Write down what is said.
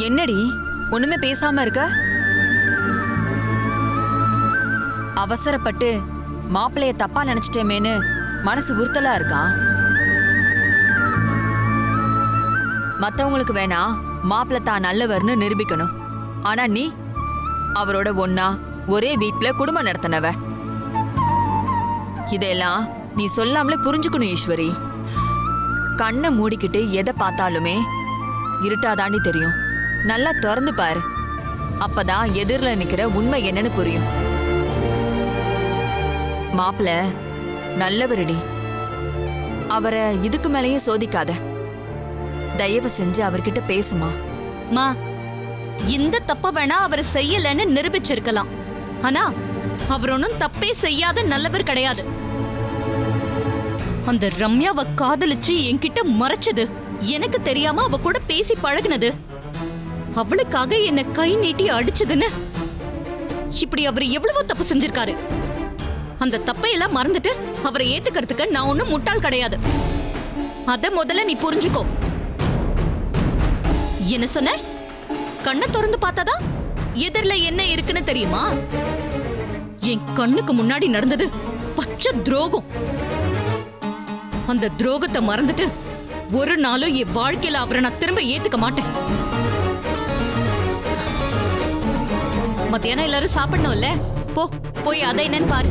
என்னடி ஒண்ணுமே பேசாம இருக்க? அவசரப்பட்டு மாப்பிளைய தப்பா நினைச்சிட்டேமேன்னு மனசு உறுத்தலா இருக்கா? மத்தவங்களுக்கு வேணா மாப்பிள்ள தான் நல்லவர்னு நிரூபிக்கணும். ஆனா நீ அவரோட ஒன்னா ஒரே வீட்ல குடும்பம் நடத்தினவ. இதெல்லாம் நீ சொல்லாமலே புரிஞ்சுக்கணும் ஈஸ்வரி. கண்ணை மூடிக்கிட்டு எதை பார்த்தாலுமே இருட்டாதாண்டி தெரியும். நல்லா திறந்து பாரு, அப்பதான் எதிரில நிக்கிற உண்மை என்னன்னு புரியும். மாப்பிள்ள நல்லவரடி, அவரை இதுக்கு மேலேயே சோதிக்காத. தயவு செஞ்சு அவர்கிட்ட பேசுமா. மா, இந்த தப்ப வேணா அவர் செய்யலன்னு நிரூபிச்சிருக்கலாம். ஆனா அவர் ஒன்னும் தப்பே செய்யாத நல்லவர் கிடையாது. அந்த ரம்யாவை காதலிச்சு என்கிட்ட மறைச்சது, எனக்கு தெரியாம அவ கூட பேசி பழகுனது, அவளுக்காக என்ன கை நீட்டி அடிச்சதுன்னு இப்படி அவர் எவ்வளவோ தப்பு செஞ்சிருக்காரு. அந்த தப்பையெல்லாம் மறந்துட்டு அவரை ஏத்துக்கிறதுக்கு நான் ஒன்னும் முட்டாள் கிடையாது. அத முதல்ல நீ புரிஞ்சுக்கோ. என்ன சொன்ன? கண்ணை திறந்து பார்த்தாதான் எதிரில என்ன இருக்குன்னு தெரியுமா? என் கண்ணுக்கு முன்னாடி நடந்தது பச்சை துரோகம். அந்த துரோகத்தை மறந்துட்டு ஒரு நாளும் என் வாழ்க்கையில அவரை நான் திரும்ப ஏத்துக்க மாட்டேன். மத்தியானம் எல்லாரும் சாப்பிடணும்ல, போய் அதை என்னன்னு பாரு.